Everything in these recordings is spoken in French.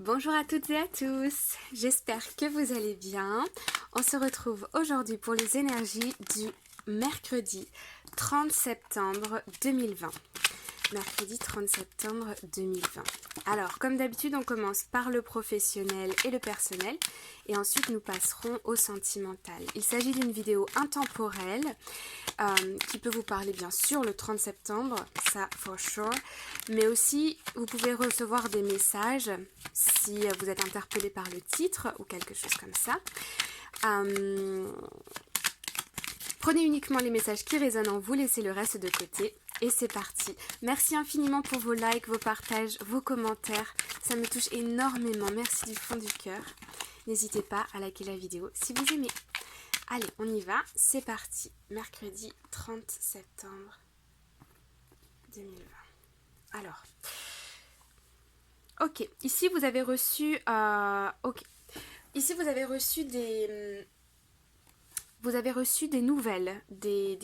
Bonjour à toutes et à tous, j'espère que vous allez bien. On se retrouve aujourd'hui pour les énergies du mercredi 30 septembre 2020. Mercredi 30 septembre 2020. Alors, comme d'habitude, on commence par le professionnel et le personnel et ensuite nous passerons au sentimental. Il s'agit d'une vidéo intemporelle qui peut vous parler bien sûr le 30 septembre, ça for sure, mais aussi vous pouvez recevoir des messages si vous êtes interpellé par le titre ou quelque chose comme ça. Prenez uniquement les messages qui résonnent en vous, laissez le reste de côté. Et c'est parti. Merci infiniment pour vos likes, vos partages, vos commentaires. Ça me touche énormément. Merci du fond du cœur. N'hésitez pas à liker la vidéo si vous aimez. Allez, on y va. C'est parti. Mercredi 30 septembre 2020. Alors. Ok. Ici, vous avez reçu... Ici, vous avez reçu des... Vous avez reçu des nouvelles, des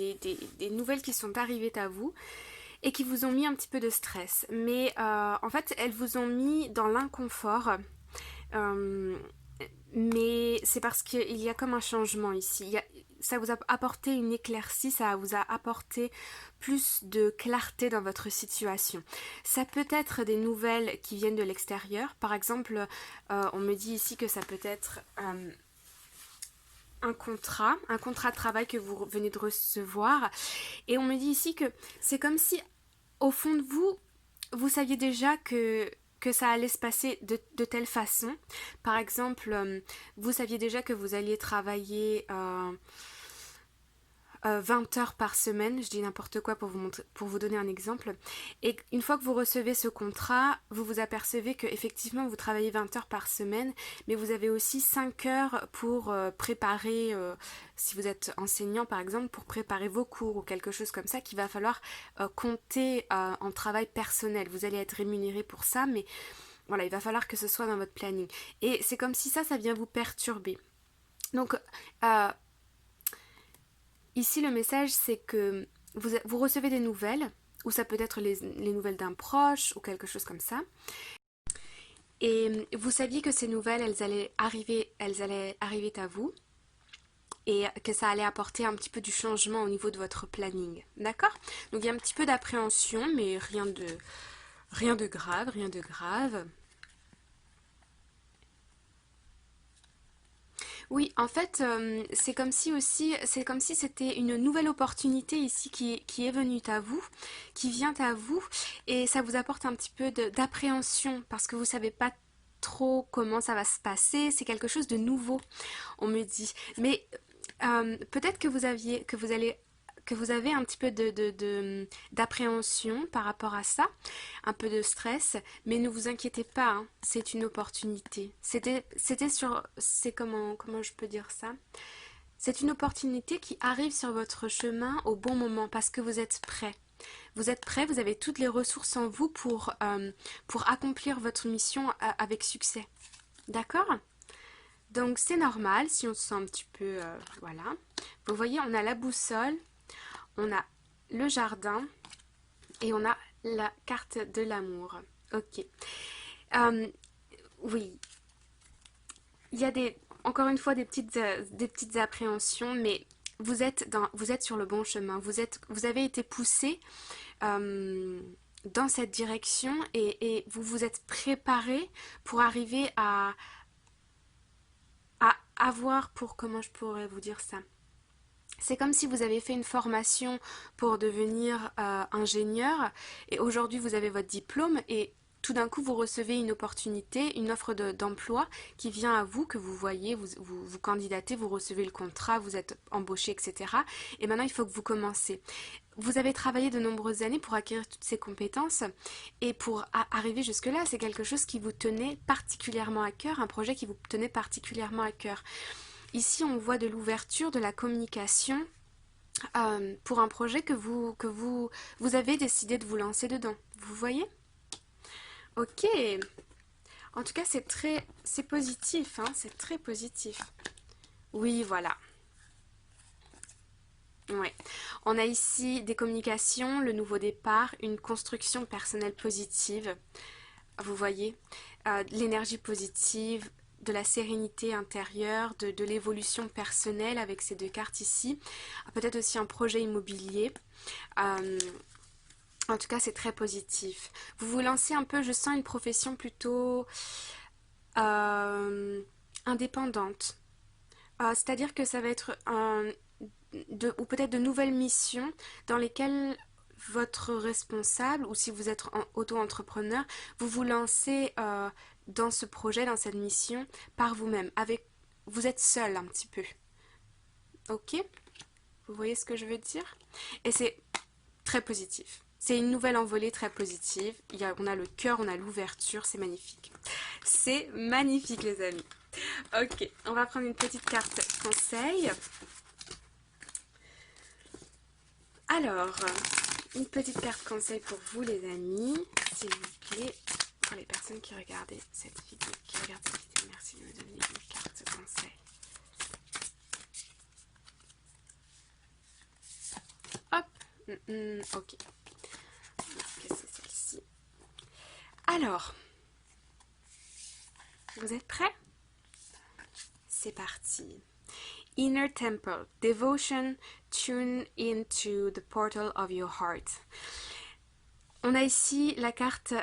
nouvelles qui sont arrivées à vous et qui vous ont mis un petit peu de stress. Mais en fait, elles vous ont mis dans l'inconfort. Mais c'est parce qu'il y a comme un changement ici. Ça vous a apporté une éclaircie, ça vous a apporté plus de clarté dans votre situation. Ça peut être des nouvelles qui viennent de l'extérieur. Par exemple, on me dit ici que ça peut être... un contrat de travail que vous venez de recevoir. Et on me dit ici que c'est comme si, au fond de vous, vous saviez déjà que ça allait se passer de telle façon. Par exemple, vous saviez déjà que vous alliez travailler 20 heures par semaine, je dis n'importe quoi pour vous donner un exemple. Et une fois que vous recevez ce contrat, vous vous apercevez que effectivement vous travaillez 20 heures par semaine, mais vous avez aussi 5 heures pour préparer, si vous êtes enseignant par exemple, pour préparer vos cours ou quelque chose comme ça, qu'il va falloir compter en travail personnel. Vous allez être rémunéré pour ça, mais voilà, il va falloir que ce soit dans votre planning. Et c'est comme si ça vient vous perturber. Donc, ici, le message, c'est que vous recevez des nouvelles, ou ça peut être les nouvelles d'un proche, ou quelque chose comme ça. Et vous saviez que ces nouvelles, elles allaient arriver à vous, et que ça allait apporter un petit peu du changement au niveau de votre planning. D'accord? Donc il y a un petit peu d'appréhension, mais rien de grave, rien de grave. Oui, en fait, c'est comme si c'était une nouvelle opportunité ici qui est venue à vous, qui vient à vous, et ça vous apporte un petit peu d'appréhension parce que vous savez pas trop comment ça va se passer. C'est quelque chose de nouveau, on me dit. Mais peut-être que vous avez un petit peu d'appréhension par rapport à ça, un peu de stress, mais ne vous inquiétez pas, hein, c'est une opportunité. C'est comment je peux dire ça? C'est une opportunité qui arrive sur votre chemin au bon moment parce que vous êtes prêt. Vous êtes prêt, vous avez toutes les ressources en vous pour accomplir votre mission avec succès. D'accord? Donc c'est normal si on se sent un petit peu... voilà. Vous voyez, on a la boussole, on a le jardin et on a la carte de l'amour. Ok. Oui. Il y a encore une fois des petites appréhensions, mais vous êtes sur le bon chemin. Vous avez été poussé dans cette direction et vous vous êtes préparé pour arriver à avoir comment je pourrais vous dire ça? C'est comme si vous avez fait une formation pour devenir ingénieur et aujourd'hui vous avez votre diplôme et tout d'un coup vous recevez une opportunité, une offre d'emploi qui vient à vous, que vous voyez, vous candidatez, vous recevez le contrat, vous êtes embauché, etc. Et maintenant il faut que vous commencez. Vous avez travaillé de nombreuses années pour acquérir toutes ces compétences et pour arriver jusque-là, c'est quelque chose qui vous tenait particulièrement à cœur, un projet qui vous tenait particulièrement à cœur. Ici, on voit de l'ouverture, de la communication pour un projet que vous avez décidé de vous lancer dedans. Vous voyez? Ok. En tout cas, c'est positif, hein, c'est très positif. Oui, voilà. Ouais. On a ici des communications, le nouveau départ, une construction personnelle positive. Vous voyez, de l'énergie positive, de la sérénité intérieure, de l'évolution personnelle avec ces deux cartes ici. Peut-être aussi un projet immobilier. Euh, En tout cas, c'est très positif. Vous vous lancez un peu, je sens une profession plutôt euh, indépendante. C'est-à-dire que ça va être ou peut-être de nouvelles missions dans lesquelles votre responsable, ou si vous êtes auto-entrepreneur, vous vous lancez dans ce projet, dans cette mission, par vous-même. Vous êtes seul un petit peu. Ok? Vous voyez ce que je veux dire? Et c'est très positif. C'est une nouvelle envolée très positive. On a le cœur, on a l'ouverture, c'est magnifique. C'est magnifique les amis. Ok, on va prendre une petite carte conseil. Alors, une petite carte conseil pour vous les amis, s'il vous plaît, pour les personnes qui regardent cette vidéo, merci de me donner une carte conseil. Hop, ok. C'est celle-ci. Alors, vous êtes prêts? C'est parti. Inner Temple, Devotion, tune into the portal of your heart. On a ici la carte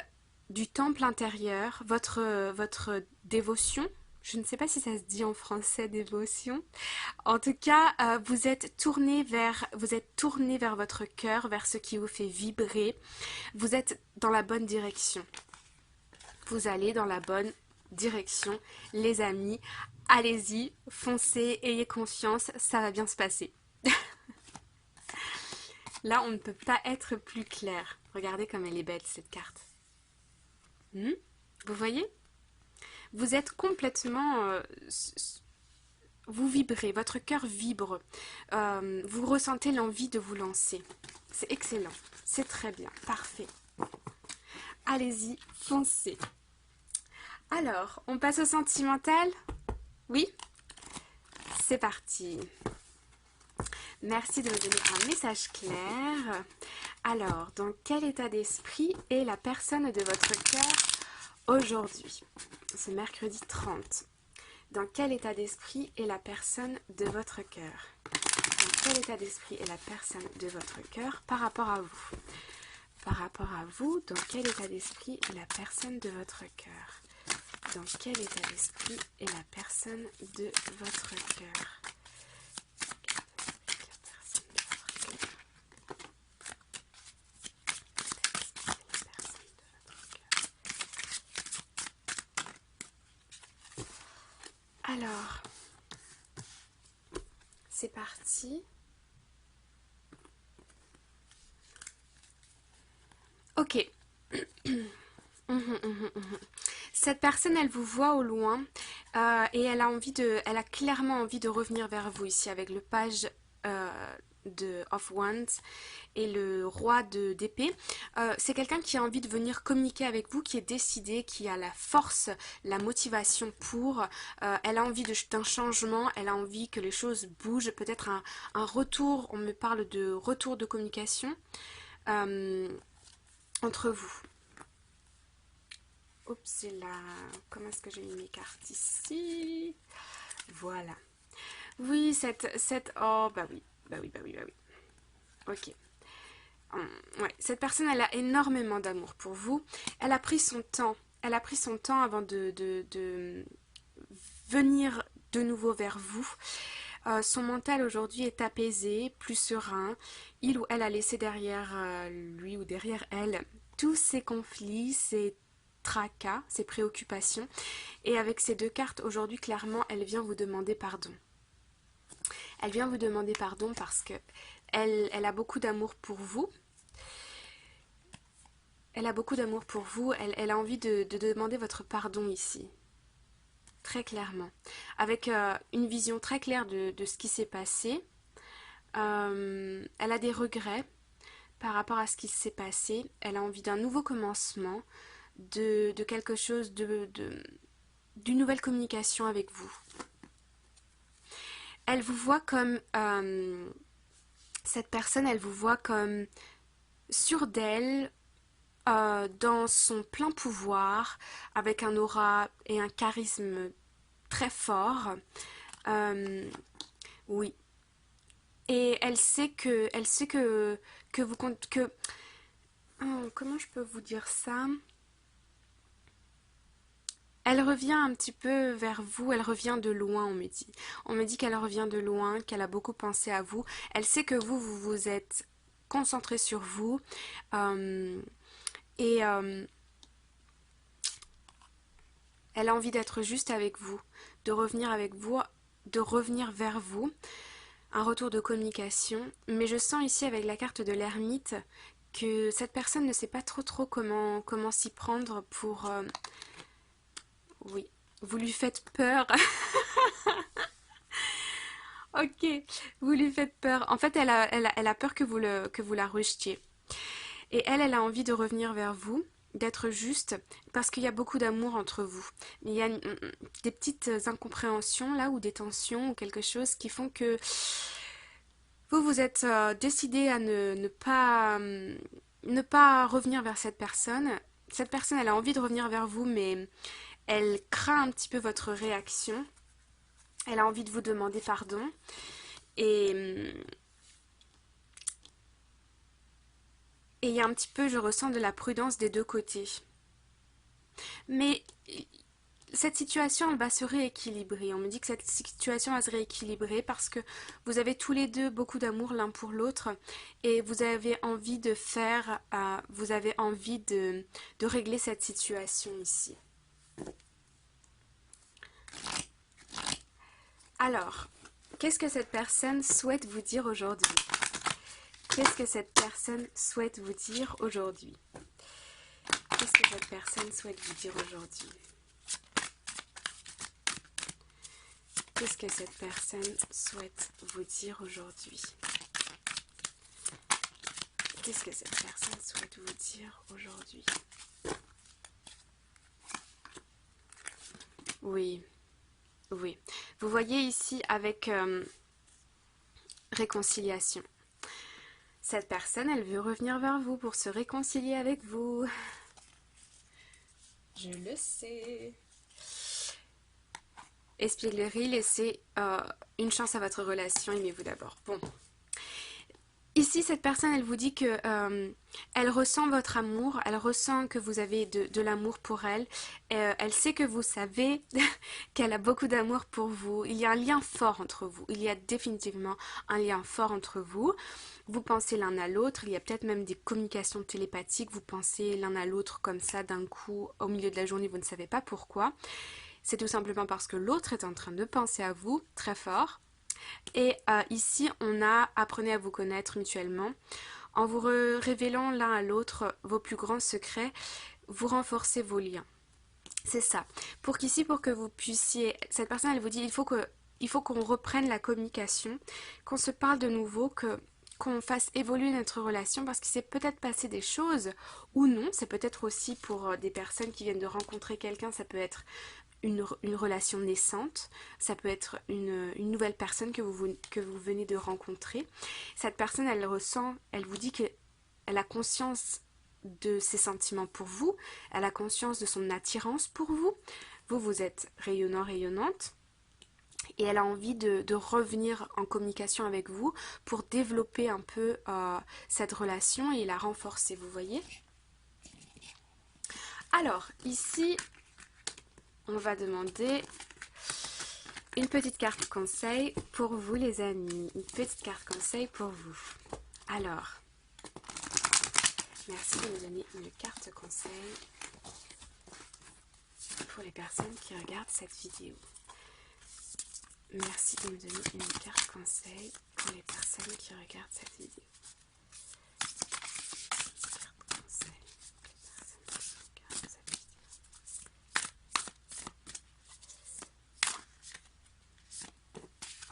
du temple intérieur, votre dévotion. Je ne sais pas si ça se dit en français dévotion. En tout cas, vous êtes tourné vers votre cœur, vers ce qui vous fait vibrer. Vous êtes dans la bonne direction. Vous allez dans la bonne direction, les amis. Allez-y, foncez, ayez confiance, ça va bien se passer. Là, on ne peut pas être plus clair. Regardez comme elle est belle, cette carte. Vous voyez? Vous êtes complètement... vous vibrez, votre cœur vibre. Vous ressentez l'envie de vous lancer. C'est excellent, c'est très bien, parfait. Allez-y, foncez. Alors, on passe au sentimental? Oui? C'est parti. Merci de me donner un message clair. Alors, dans quel état d'esprit est la personne de votre cœur aujourd'hui? Ce mercredi 30. Dans quel état d'esprit est la personne de votre cœur? Dans quel état d'esprit est la personne de votre cœur par rapport à vous? Par rapport à vous, dans quel état d'esprit est la personne de votre cœur? Dans quel état d'esprit est la personne de votre cœur? Alors, c'est parti. Ok. Cette personne, elle vous voit au loin et elle a clairement envie de revenir vers vous ici avec le page de of Wands et le roi d'épée. C'est quelqu'un qui a envie de venir communiquer avec vous, qui est décidé, qui a la force, la motivation pour. Elle a envie d'un changement, elle a envie que les choses bougent, peut-être un retour, on me parle de retour de communication entre vous. Oups, c'est là. Comment est-ce que j'ai mis mes cartes ici? Voilà. Oui, oh, bah oui. Ok. Ouais, cette personne, elle a énormément d'amour pour vous. Elle a pris son temps. Elle a pris son temps avant de venir de nouveau vers vous. Son mental aujourd'hui est apaisé, plus serein. Il ou elle a laissé derrière lui ou derrière elle tous ses conflits, ses tracas, ses préoccupations. Et avec ces deux cartes, aujourd'hui, clairement, elle vient vous demander pardon. Elle vient vous demander pardon parce que elle a beaucoup d'amour pour vous. Elle a beaucoup d'amour pour vous. Elle a envie de demander votre pardon ici. Très clairement. Avec une vision très claire de ce qui s'est passé. Elle a des regrets par rapport à ce qui s'est passé. Elle a envie d'un nouveau commencement, de quelque chose, d'une nouvelle communication avec vous. Elle vous voit comme... cette personne, elle vous voit comme sûre d'elle, dans son plein pouvoir, avec un aura et un charisme très fort. Euh, oui. Et que vous compte que oh, comment je peux vous dire ça? Elle revient un petit peu vers vous, elle revient de loin, on me dit. On me dit qu'elle revient de loin, qu'elle a beaucoup pensé à vous. Elle sait que vous vous êtes concentré sur vous. euh, et elle a envie d'être juste avec vous, de revenir avec vous, de revenir vers vous. Un retour de communication. Mais je sens ici avec la carte de l'ermite que cette personne ne sait pas trop comment s'y prendre pour... oui, vous lui faites peur. Ok, vous lui faites peur. En fait, elle a peur que vous la rejetiez. Et elle a envie de revenir vers vous, d'être juste, parce qu'il y a beaucoup d'amour entre vous. Il y a des petites incompréhensions là, ou des tensions, ou quelque chose qui font que vous vous êtes décidé à ne pas revenir vers cette personne. Cette personne, elle a envie de revenir vers vous, mais elle craint un petit peu votre réaction. Elle a envie de vous demander pardon. Et il y a un petit peu, je ressens de la prudence des deux côtés. Mais cette situation, elle va se rééquilibrer. On me dit que cette situation va se rééquilibrer parce que vous avez tous les deux beaucoup d'amour l'un pour l'autre et vous avez envie de faire, vous avez envie de régler cette situation ici. Alors, qu'est-ce que cette personne souhaite vous dire aujourd'hui? Qu'est-ce que cette personne souhaite vous dire aujourd'hui? Qu'est-ce que cette personne souhaite vous dire aujourd'hui? Qu'est-ce que cette personne souhaite vous dire aujourd'hui? Qu'est-ce que cette personne souhaite vous dire aujourd'hui? Oui, oui. Vous voyez ici avec réconciliation. Cette personne, elle veut revenir vers vous pour se réconcilier avec vous. Je le sais. Espièglerie, laissez une chance à votre relation, aimez-vous d'abord. Bon. Ici, cette personne, elle vous dit que elle ressent votre amour, elle ressent que vous avez de l'amour pour elle. Elle sait que vous savez qu'elle a beaucoup d'amour pour vous. Il y a un lien fort entre vous. Il y a définitivement un lien fort entre vous. Vous pensez l'un à l'autre. Il y a peut-être même des communications télépathiques. Vous pensez l'un à l'autre comme ça d'un coup, au milieu de la journée, vous ne savez pas pourquoi. C'est tout simplement parce que l'autre est en train de penser à vous très fort. Et ici, on a apprenez à vous connaître mutuellement. En vous révélant l'un à l'autre vos plus grands secrets, vous renforcez vos liens. C'est ça. Pour que vous puissiez... Cette personne, elle vous dit, il faut qu'on reprenne la communication, qu'on se parle de nouveau, qu'on fasse évoluer notre relation parce qu'il s'est peut-être passé des choses ou non. C'est peut-être aussi pour des personnes qui viennent de rencontrer quelqu'un, ça peut être une relation naissante, ça peut être une nouvelle personne que vous venez de rencontrer. Cette personne, elle ressent, elle vous dit qu'elle a conscience de ses sentiments pour vous, elle a conscience de son attirance pour vous. Vous êtes rayonnant, rayonnante. Et elle a envie de revenir en communication avec vous pour développer un peu cette relation et la renforcer, vous voyez? Alors, ici, on va demander une petite carte conseil pour vous les amis. Une petite carte conseil pour vous. Alors, merci de me donner une carte conseil pour les personnes qui regardent cette vidéo. Merci de me donner une carte conseil pour les personnes qui regardent cette vidéo.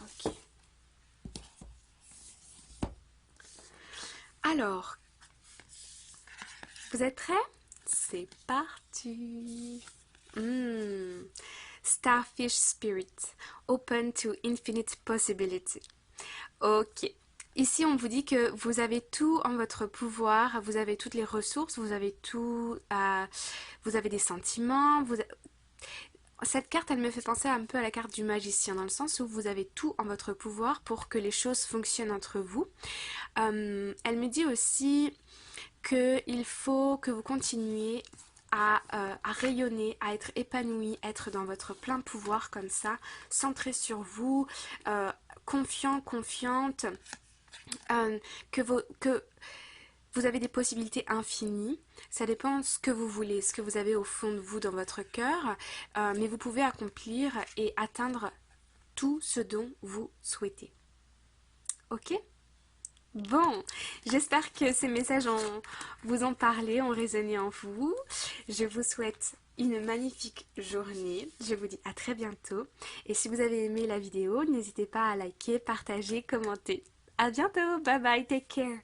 Ok. Alors, vous êtes prêts? C'est parti. Starfish Spirit, open to infinite possibility. Ok, Ici, on vous dit que vous avez tout en votre pouvoir, vous avez toutes les ressources, vous avez tout, vous avez des sentiments. Cette carte, elle me fait penser un peu à la carte du magicien, dans le sens où vous avez tout en votre pouvoir pour que les choses fonctionnent entre vous. Elle me dit aussi qu'il faut que vous continuiez à rayonner, à être épanoui, être dans votre plein pouvoir comme ça, centré sur vous, confiant, confiante, que vous avez des possibilités infinies. Ça dépend de ce que vous voulez, ce que vous avez au fond de vous, dans votre cœur, mais vous pouvez accomplir et atteindre tout ce dont vous souhaitez. Ok? Bon, j'espère que ces messages vous ont parlé, ont résonné en vous. Je vous souhaite une magnifique journée. Je vous dis à très bientôt. Et si vous avez aimé la vidéo, n'hésitez pas à liker, partager, commenter. À bientôt. Bye bye. Take care.